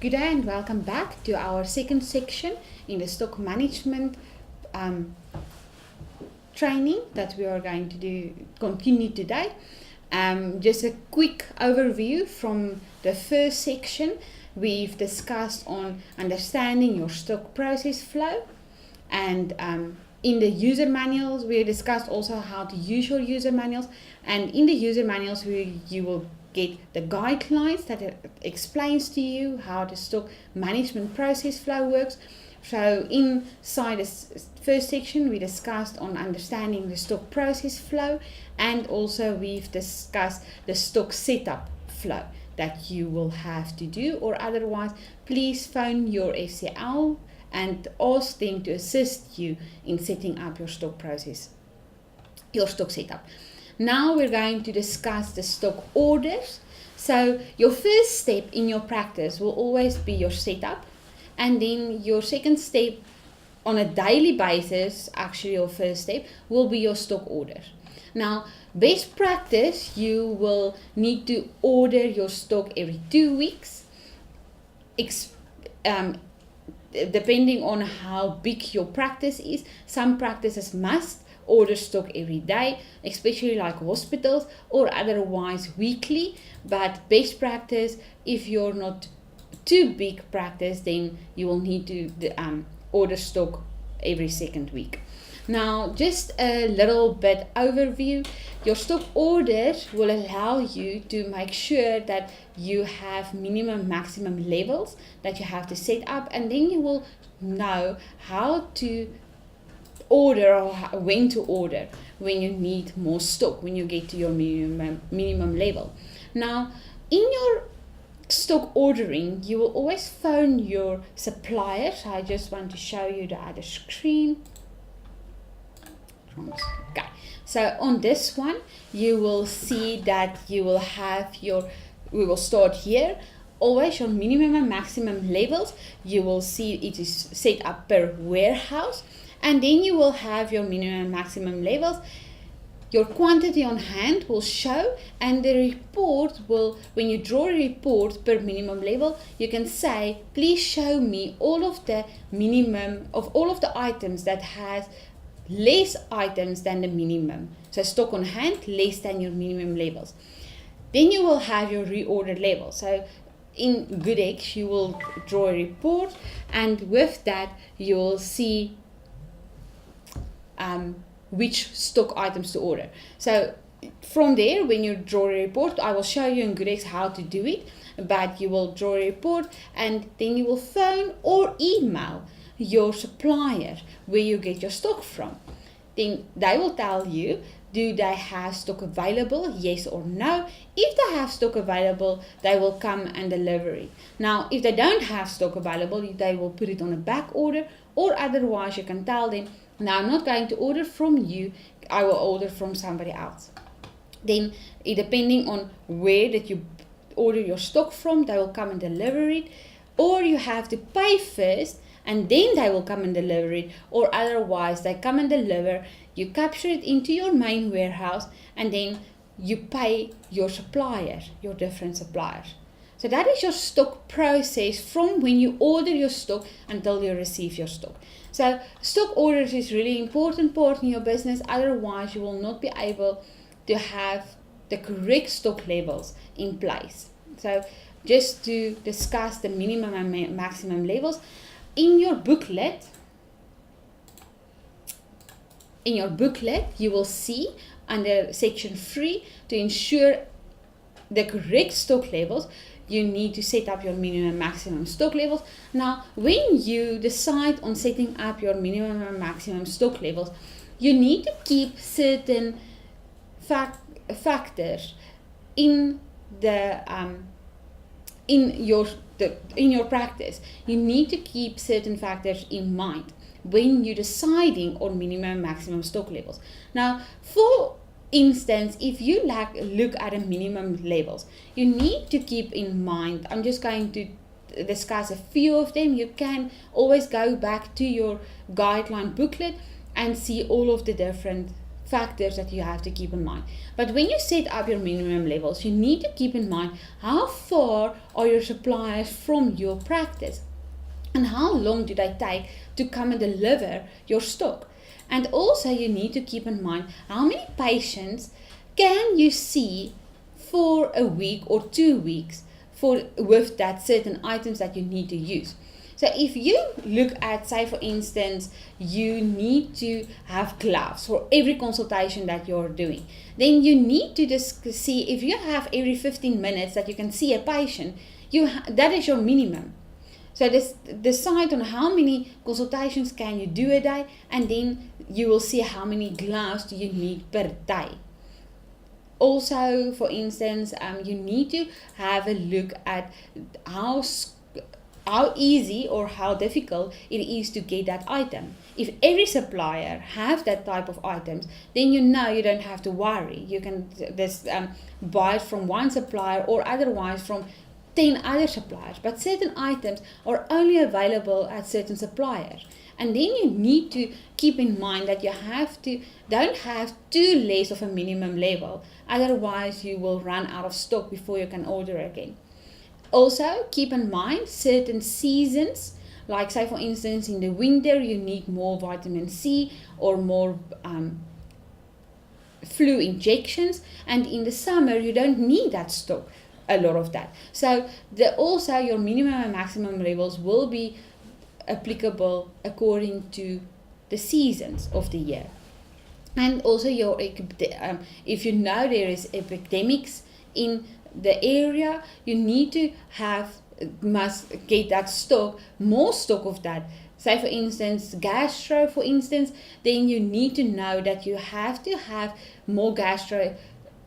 Good day and welcome back to our second section in the stock management training that we are going to continue today. Just a quick overview from the first section. We've discussed on understanding your stock process flow, and in the user manuals we discussed also how to use your user manuals, and in the user manuals you will get the guidelines that explains to you how the stock management process flow works. So inside this first section we discussed on understanding the stock process flow, and also we've discussed the stock setup flow that you will have to do, or otherwise please phone your FCL and ask them to assist you in setting up your stock process, your stock setup. Now we're going to discuss the stock orders. So your first step in your practice will always be your setup, and then your second step on a daily basis, actually your first step, will be your stock order. Now, best practice, you will need to order your stock every 2 weeks, depending on how big your practice is. Some practices must order stock every day, especially like hospitals, or otherwise weekly. But best practice, if you're not too big practice, then you will need to order stock every second week. Now, just a little bit overview. Your stock orders will allow you to make sure that you have minimum maximum levels that you have to set up, and then you will know how to order or when to order when you need more stock, when you get to your minimum level. Now, in your stock ordering, you will always phone your suppliers. I just want to show you the other screen. Okay, so on this one you will see that you will have we will start here, always your minimum and maximum levels. You will see it is set up per warehouse, and then you will have your minimum and maximum levels. Your quantity on hand will show, and the report will, when you draw a report per minimum level, you can say, please show me all of the minimum of all of the items that has less items than the minimum. So stock on hand less than your minimum levels. Then you will have your reorder level. So in GoodX you will draw a report, and with that you will see which stock items to order. So from there, when you draw a report, I will show you in GoodX how to do it, but you will draw a report, and then you will phone or email your supplier where you get your stock from. Then they will tell you, do they have stock available, yes or no. If they have stock available, they will come and deliver it. Now, if they don't have stock available, they will put it on a back order, or otherwise you can tell them, now I'm not going to order from you, I will order from somebody else. Then, depending on where that you order your stock from, they will come and deliver it, or you have to pay first and then they will come and deliver it, or otherwise they come and deliver, you capture it into your main warehouse, and then you pay your suppliers, your different suppliers. So that is your stock process from when you order your stock until you receive your stock. So stock orders is really important part in your business, otherwise you will not be able to have the correct stock levels in place. So just to discuss the minimum and maximum levels, in your booklet you will see under section 3, to ensure the correct stock levels, you need to set up your minimum and maximum stock levels. Now, when you decide on setting up your minimum and maximum stock levels, you need to keep certain factors in the in your practice. You need to keep certain factors in mind when you're deciding on minimum and maximum stock levels. Now, for instance, if you look at a minimum levels, you need to keep in mind, I'm just going to discuss a few of them. You can always go back to your guideline booklet and see all of the different factors that you have to keep in mind. But when you set up your minimum levels, you need to keep in mind how far are your suppliers from your practice and how long do they take to come and deliver your stock. And also you need to keep in mind how many patients can you see for a week or 2 weeks with that certain items that you need to use. So if you look at, say for instance, you need to have gloves for every consultation that you're doing, then you need to just see if you have every 15 minutes that you can see a patient, that is your minimum. So decide on how many consultations can you do a day, and then you will see how many gloves do you need per day. Also, for instance, you need to have a look at how easy or how difficult it is to get that item. If every supplier have that type of items, then you don't have to worry. You can just buy it from one supplier or otherwise from 10 other suppliers. But certain items are only available at certain suppliers. And then you need to keep in mind that you don't have too less of a minimum level. Otherwise, you will run out of stock before you can order again. Also, keep in mind certain seasons, like say for instance in the winter you need more vitamin C or more flu injections, and in the summer you don't need that stock, a lot of that. So also your minimum and maximum levels will be applicable according to the seasons of the year. And also if you know there is epidemics in the area, you need to must get that more stock of that. Say for instance gastro, for instance, then you need to know that you have to have more gastro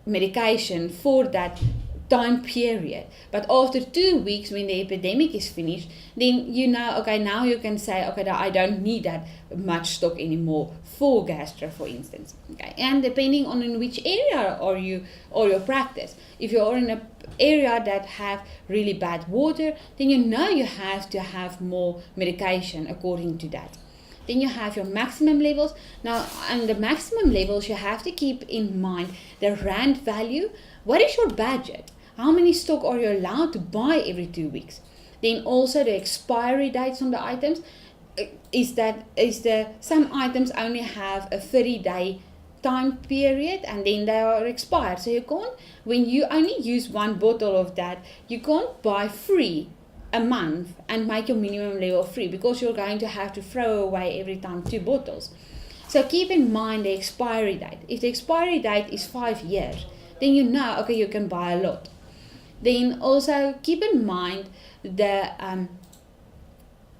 medication for that time period. But after 2 weeks, when the epidemic is finished, then now you can say, okay, I don't need that much stock anymore for gastro, for instance. Okay, and depending on in which area are you or your practice. If you are in an area that have really bad water, then you have to have more medication according to that. Then you have your maximum levels. Now, and the maximum levels, you have to keep in mind the rand value. What is your budget? How many stock are you allowed to buy every 2 weeks? Then also the expiry dates on the items. Some items only have a 30-day time period and then they are expired. So when you only use one bottle of that, you can't buy 3 a month and make your minimum level 3, because you're going to have to throw away every time 2 bottles. So keep in mind the expiry date. If the expiry date is 5 years, then you can buy a lot. Then also keep in mind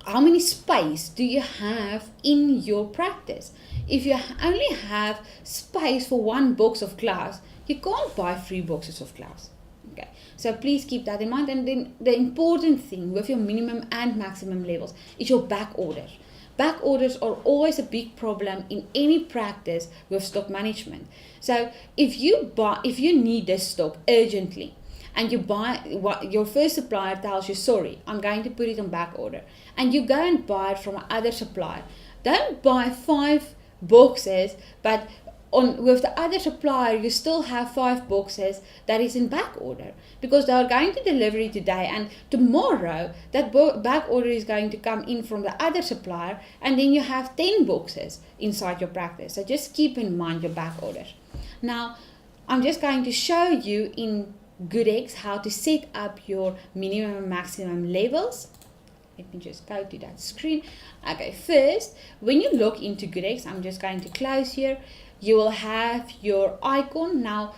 how many space do you have in your practice. If you only have space for 1 box of gloves, you can't buy 3 boxes of gloves. Okay, so please keep that in mind. And then the important thing with your minimum and maximum levels is your back orders. Back orders are always a big problem in any practice with stock management. So if you need this stock urgently, and your first supplier tells you, sorry, I'm going to put it on back order, and you go and buy it from another supplier, don't buy 5 boxes, but with the other supplier you still have 5 boxes that is in back order, because they are going to deliver it today, and tomorrow that back order is going to come in from the other supplier, and then you have 10 boxes inside your practice. So just keep in mind your back orders. Now I'm just going to show you in GoodX how to set up your minimum and maximum levels. Let me just go to that screen. Okay, first, when you log into GoodX, I'm just going to close here. You will have your icon. Now,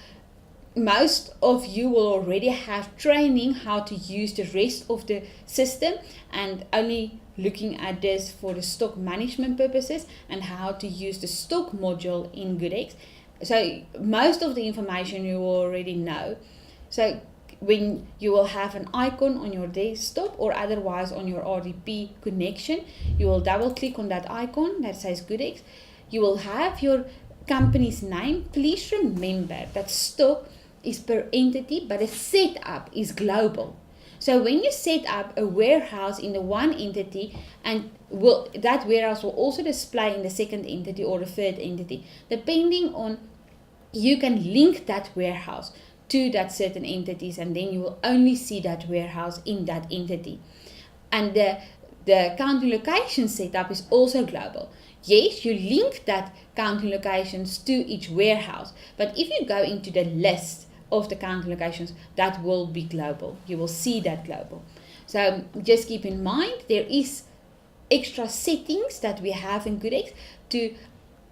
most of you will already have training how to use the rest of the system, and only looking at this for the stock management purposes and how to use the stock module in GoodX. So most of the information you already know. So when you will have an icon on your desktop or otherwise on your RDP connection, you will double click on that icon that says GoodX. You will have your company's name. Please remember that stock is per entity, but the setup is global. So when you set up a warehouse in the one entity, and that warehouse will also display in the second entity or the third entity, depending on, you can link that warehouse to that certain entities, and then you will only see that warehouse in that entity. And the counting location setup is also global. Yes, you link that counting locations to each warehouse, but if you go into the list of the counting locations, that will be global. You will see that global. So just keep in mind, there is extra settings that we have in GoodX to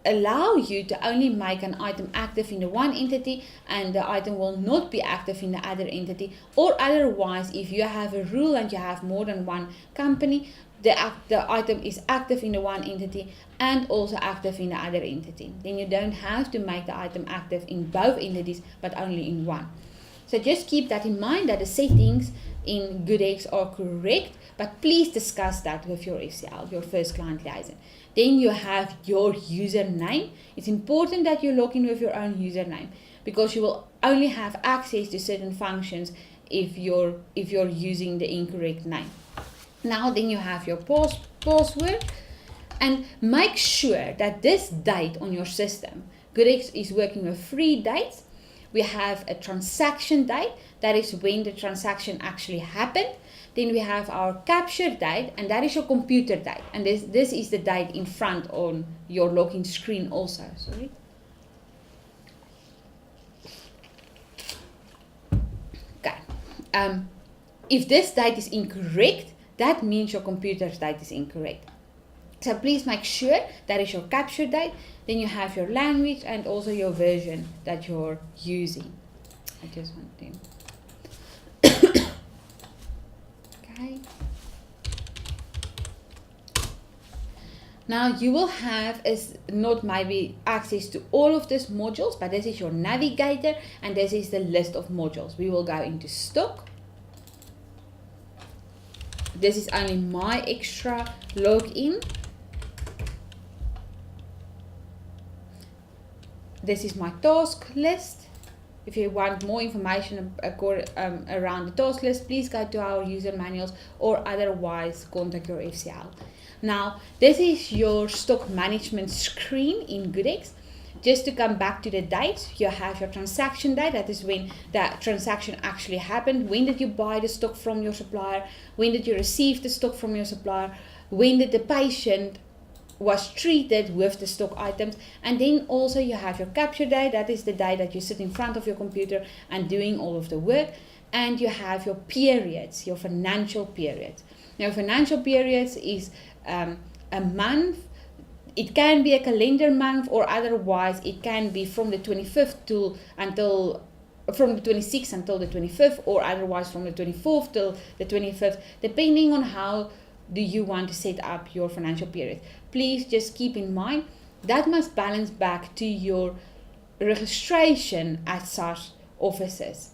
allow you to only make an item active in the one entity and the item will not be active in the other entity, or otherwise if you have a rule and you have more than one company, the item is active in the one entity and also active in the other entity. Then you don't have to make the item active in both entities but only in one. So just keep that in mind, that the settings in GoodX are correct, but please discuss that with your FCL, your first client liaison. Then you have your username. It's important that you log in with your own username, because you will only have access to certain functions if you're using the incorrect name. Now then you have your password, and make sure that this date on your system, GoodX is working with 3 dates. We have a transaction date, that is when the transaction actually happened. Then we have our capture date, and that is your computer date. And this is the date in front on your login screen also. Sorry. Okay. If this date is incorrect, that means your computer's date is incorrect. So please make sure that is your capture date. Then you have your language and also your version that you're using. I just want to. Okay. Now you will have not maybe access to all of these modules, but this is your navigator and this is the list of modules. We will go into stock. This is only my extra login. This is my task list. If you want more information around the task list, please go to our user manuals or otherwise contact your FCL. Now, this is your stock management screen in GoodX. Just to come back to the dates, you have your transaction date. That is when that transaction actually happened. When did you buy the stock from your supplier? When did you receive the stock from your supplier? When did the patient was treated with the stock items? And then also you have your capture date. That is the day that you sit in front of your computer and doing all of the work. And you have your periods, your financial periods. Now, financial periods is a month. It can be a calendar month, or otherwise it can be from the 25th from the 26th until the 25th, or otherwise from the 24th till the 25th, depending on how do you want to set up your financial period. Please just keep in mind that must balance back to your registration at SARS offices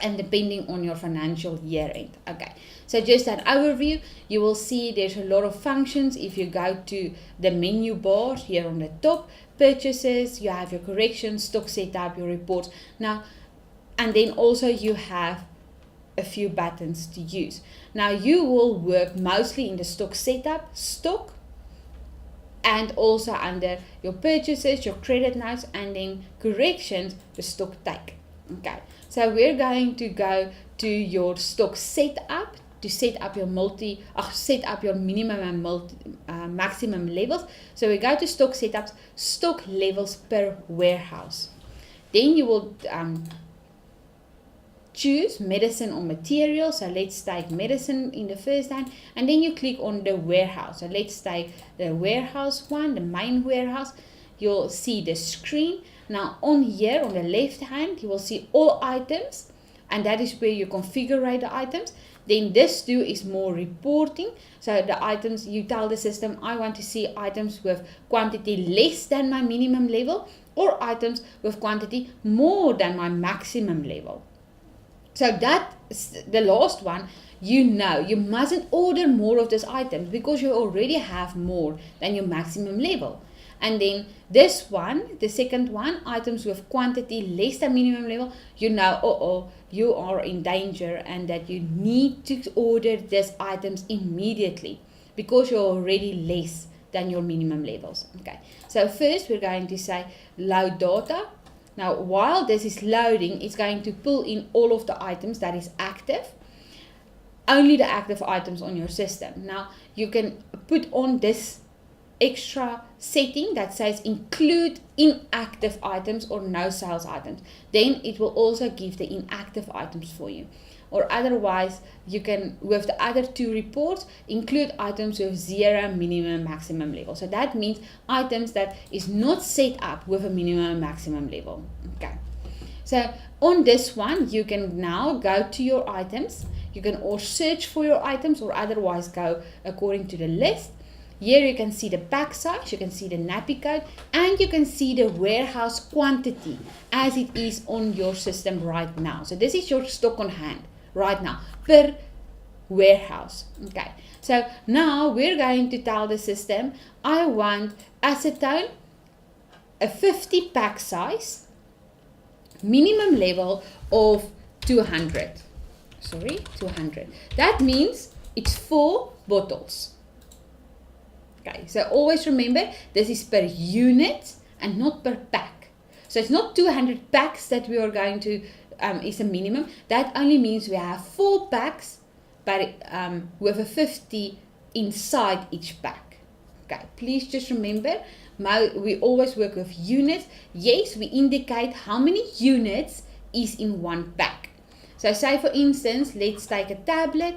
and depending on your financial year end. Okay, so just an overview. You will see there's a lot of functions. If you go to the menu bar here on the top, purchases, you have your corrections, stock setup, your reports. Now, and then also you have a few buttons to use. Now you will work mostly in the stock setup, stock, and also under your purchases, your credit notes, and then corrections, the stock take. Okay, so we're going to go to your stock setup to set up your minimum and maximum levels. So we go to stock setups, stock levels per warehouse. Then you will choose medicine or material. So let's take medicine in the first hand, and then you click on the warehouse. So let's take the warehouse one, the main warehouse. You'll see the screen. Now on here on the left hand, you will see all items, and that is where you configure the items. Then this too is more reporting. So the items, you tell the system, I want to see items with quantity less than my minimum level, or items with quantity more than my maximum level. So that's the last one. You mustn't order more of those items because you already have more than your maximum level. And then this one, the second one, items with quantity less than minimum level, you know, you are in danger and that you need to order these items immediately because you're already less than your minimum levels. Okay, so first we're going to say load data. Now while this is loading, it's going to pull in all of the items that is active, only the active items on your system. Now you can put on this extra setting that says include inactive items or no sales items. Then it will also give the inactive items for you. Or otherwise, you can, with the other two reports, include items with 0 minimum maximum level. So that means items that is not set up with a minimum maximum level. Okay. So on this one, you can now go to your items. You can or search for your items or otherwise go according to the list. Here you can see the pack size, you can see the nappy code, and you can see the warehouse quantity as it is on your system right now. So this is your stock on hand right now per warehouse. Okay, so now we're going to tell the system, I want acetone, a 50 pack size, minimum level of 200. Sorry, 200. That means it's 4 bottles. Okay, so always remember this is per unit and not per pack. So it's not 200 packs that we are going to is a minimum. That only means we have 4 packs, but with a 50 inside each pack. Okay, please just remember, we always work with units. Yes, we indicate how many units is in one pack. So say for instance, let's take a tablet,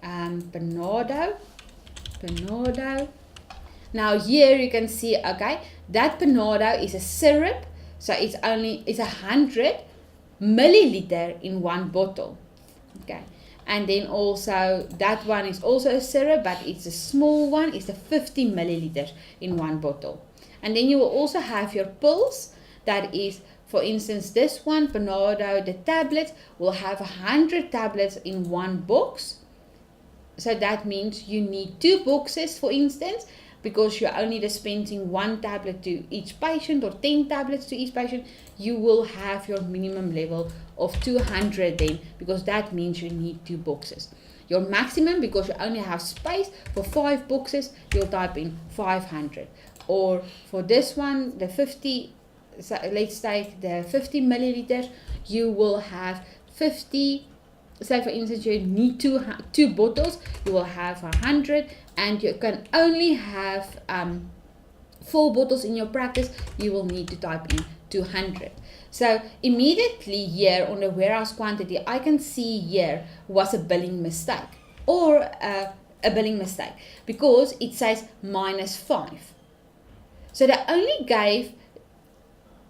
Panado. Now here you can see, okay, that Panado is a syrup, so it's 100 milliliter in one bottle. Okay, and then also that one is also a syrup, but it's a small one, it's a 50 milliliters in one bottle. And then you will also have your pills, that is, for instance, this one, Panado, the tablets, will have 100 tablets in one box. So that means you need 2 boxes, for instance, because you're only dispensing 1 tablet to each patient or 10 tablets to each patient. You will have your minimum level of 200 then, because that means you need 2 boxes. Your maximum, because you only have space for 5 boxes, you'll type in 500. Or for this one, the 50, so let's take the 50 milliliters, you will have 50. Say for instance you need two bottles, you will have 100, and you can only have 4 bottles in your practice, you will need to type in 200. So immediately here on the warehouse quantity, I can see here was a billing mistake or a billing mistake because it says -5. So they only gave,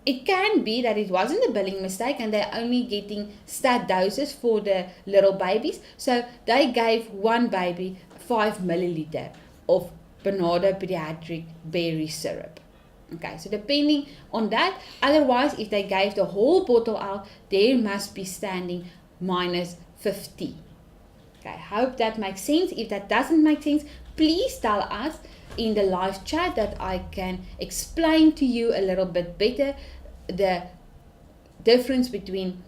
it can be that it wasn't a billing mistake and they're only getting stat doses for the little babies. So they gave one baby 5 milliliter of Panado pediatric berry syrup. Okay, so depending on that, otherwise if they gave the whole bottle out, there must be standing -50. Okay, I hope that makes sense. If that doesn't make sense, please tell us in the live chat that I can explain to you a little bit better the difference between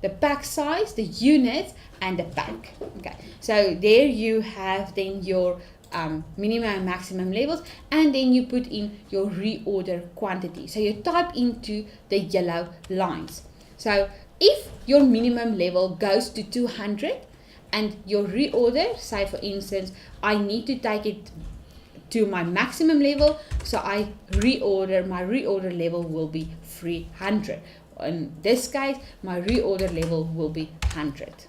the pack size, the units, and the pack. Okay, so there you have then your minimum and maximum levels, and then you put in your reorder quantity. So you type into the yellow lines. So if your minimum level goes to 200 and your reorder, say for instance, I need to take it to my maximum level, so I reorder, my reorder level will be 300. In this case, my reorder level will be 100.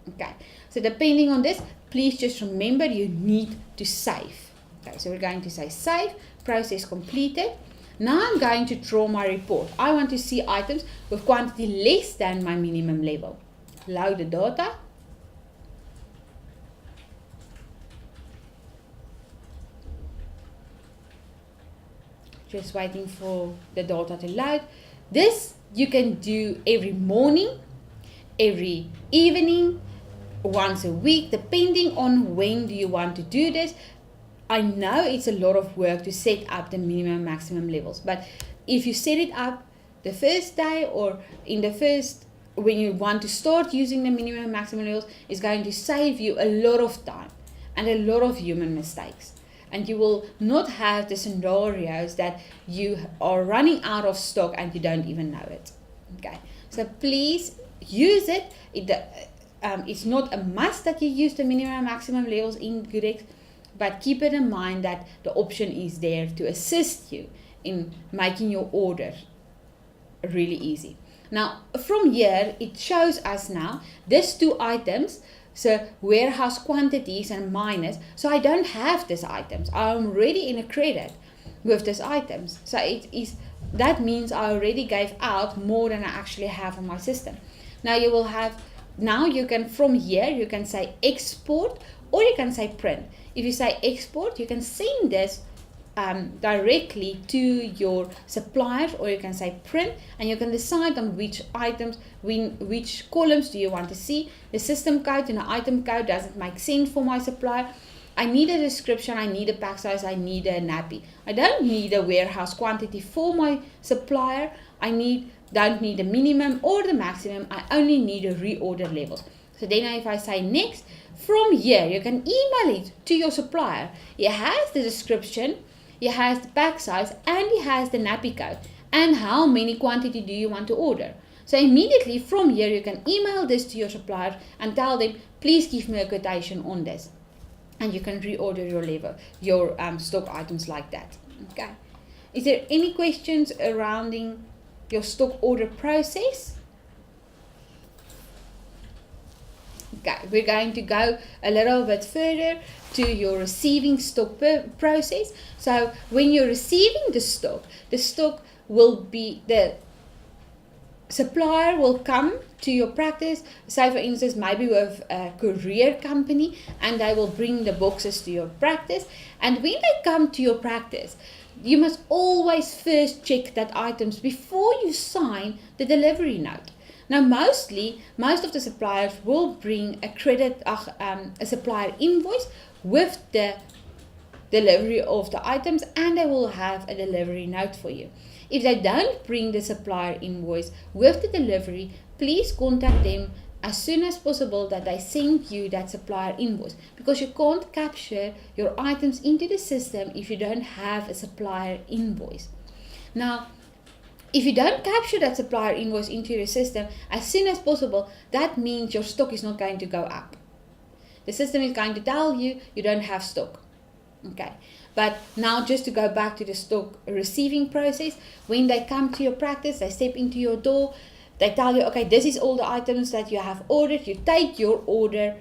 Okay, so depending on this, please just remember you need to save. Okay, so we're going to say save, process completed. Now I'm going to draw my report. I want to see items with quantity less than my minimum level. Load the data. Just waiting for the data to load. This you can do every morning, every evening, once a week, depending on when do you want to do this. I know it's a lot of work to set up the minimum maximum levels, but if you set it up the first day or in the first, when you want to start using the minimum maximum levels, it's going to save you a lot of time and a lot of human mistakes. And you will not have the scenarios that you are running out of stock and you don't even know it. Okay, so please use it. It's not a must that you use the minimum and maximum levels in GoodX, but keep it in mind that the option is there to assist you in making your order really easy. Now, from here, it shows us now these two items, so warehouse quantities and minus. So I don't have these items. I'm already in a credit with these items. So that means I already gave out more than I actually have on my system. Now you can, from here, you can say export or you can say print. If you say export, you can send this directly to your suppliers, or you can say print, and you can decide on which items, which columns do you want to see. The system code and the item code doesn't make sense for my supplier. I need a description, I need a pack size, I need a nappy. I don't need a warehouse quantity for my supplier. Don't need the minimum or the maximum. I only need a reorder levels. So then if I say next, from here you can email it to your supplier. It has the description, it has the pack size, and it has the nappy code and how many quantity do you want to order. So immediately from here you can email this to your supplier and tell them, please give me a quotation on this, and you can reorder your stock items like that. Okay, is there any questions surrounding your stock order process? Okay, we're going to go a little bit further to your receiving stock process. So when you're receiving the stock will be, the supplier will come to your practice, say for instance maybe with a courier company, and they will bring the boxes to your practice. And when they come to your practice, you must always first check that items before you sign the delivery note. Now most of the suppliers will bring a supplier invoice with the delivery of the items, and they will have a delivery note for you. If they don't bring the supplier invoice with the delivery, please contact them as soon as possible that they send you that supplier invoice, because you can't capture your items into the system if you don't have a supplier invoice. Now, if you don't capture that supplier invoice into your system as soon as possible, that means your stock is not going to go up. The system is going to tell you you don't have stock. Okay, but now just to go back to the stock receiving process, when they come to your practice, they step into your door, they tell you, okay, this is all the items that you have ordered. You take your order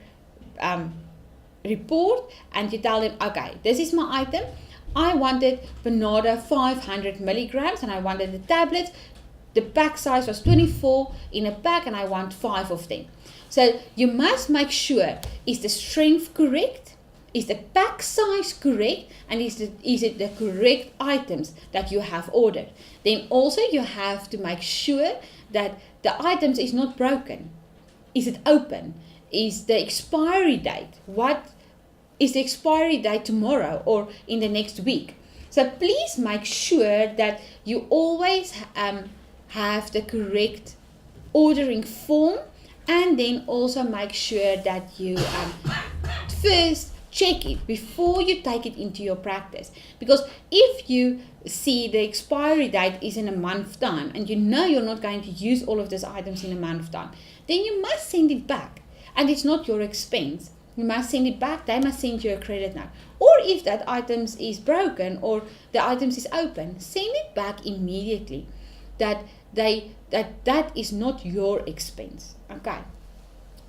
report and you tell them, okay, this is my item. I wanted Panada 500 milligrams and I wanted the tablets. The pack size was 24 in a pack and I want 5 of them. So you must make sure, is the strength correct? Is the pack size correct? And is it the correct items that you have ordered? Then also you have to make sure that the items is not broken. Is it open? Is the expiry date? What is the expiry date tomorrow or in the next week? So please make sure that you always have the correct ordering form, and then also make sure that you first check it before you take it into your practice. Because if you see the expiry date is in a month's time and you know you're not going to use all of these items in a month's time, then you must send it back, and it's not your expense. You must send it back. They must send you a credit note. Or if that items is broken or the items is open, send it back immediately. That is not your expense. Okay.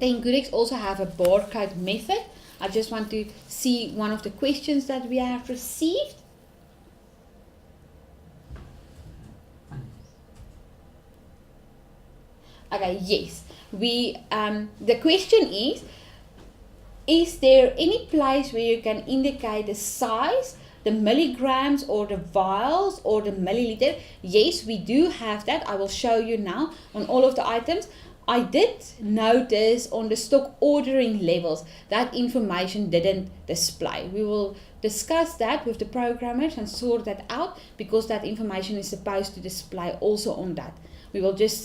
Then GoodX also have a barcode method. I just want to see one of the questions that we have received. Okay, yes. The question is there any place where you can indicate the size, the milligrams or the vials or the milliliter? Yes, we do have that. I will show you now on all of the items. I did notice on the stock ordering levels that information didn't display. discuss that with the programmers and sort that out, because that information is supposed to display also on that. We will just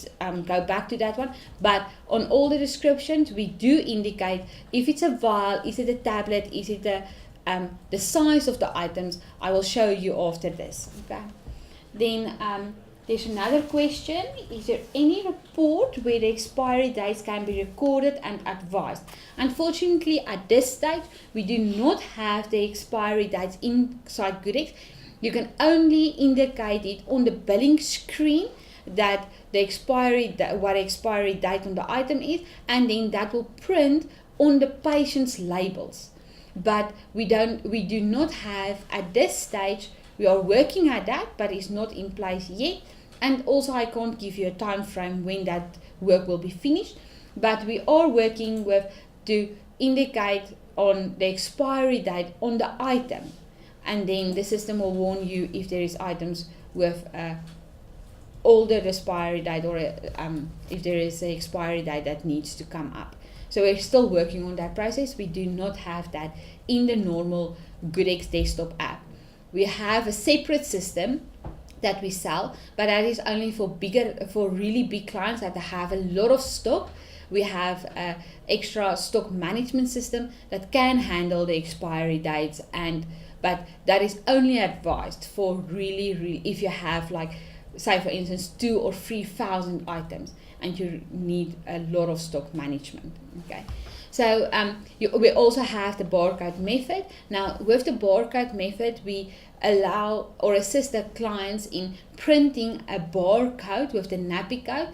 go back to that one. But on all the descriptions, we do indicate if it's a vial, is it a tablet, is it the size of the items. I will show you after this. Okay. Then there's another question. Is there any report where the expiry dates can be recorded and advised? Unfortunately, at this stage, we do not have the expiry dates inside GoodX. You can only indicate it on the billing screen that the what expiry date on the item is, and then that will print on the patient's labels. But we do not have at this stage. We are working at that, but it's not in place yet. And also I can't give you a time frame when that work will be finished. But we are working to indicate on the expiry date on the item. And then the system will warn you if there is items with older expiry date, or if there is an expiry date that needs to come up. So we're still working on that process. We do not have that in the normal GoodX desktop app. We have a separate system that we sell, but that is only for really big clients that have a lot of stock. We have an extra stock management system that can handle the expiry dates, but that is only advised for really if you have, like, say for instance 2,000 or 3,000 items and you need a lot of stock management. Okay. So we also have the barcode method. Now with the barcode method, we allow or assist the clients in printing a barcode with the NAPI code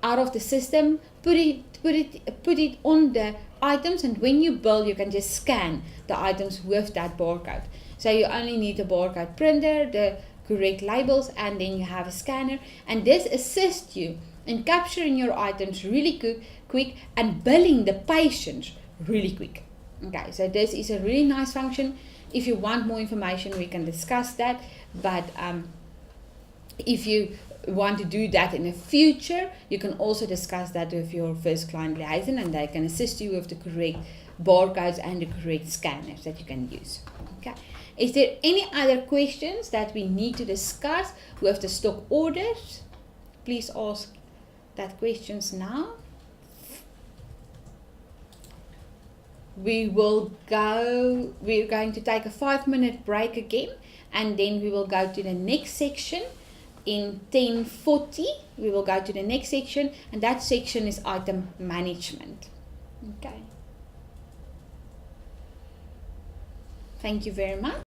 out of the system, put it on the items, and when you bill, you can just scan the items with that barcode. So you only need the barcode printer, the correct labels, and then you have a scanner, and this assists you in capturing your items really quick and billing the patients really quick. Okay, so this is a really nice function. If you want more information, we can discuss that, but if you want to do that in the future, you can also discuss that with your first client liaison, and they can assist you with the correct barcodes and the correct scanners that you can use. Okay. Is there any other questions that we need to discuss with the stock orders? Please ask that questions now. We're going to take a 5-minute break again, and then we will go to the next section. In 10:40, we will go to the next section, and that section is item management. Okay. Thank you very much.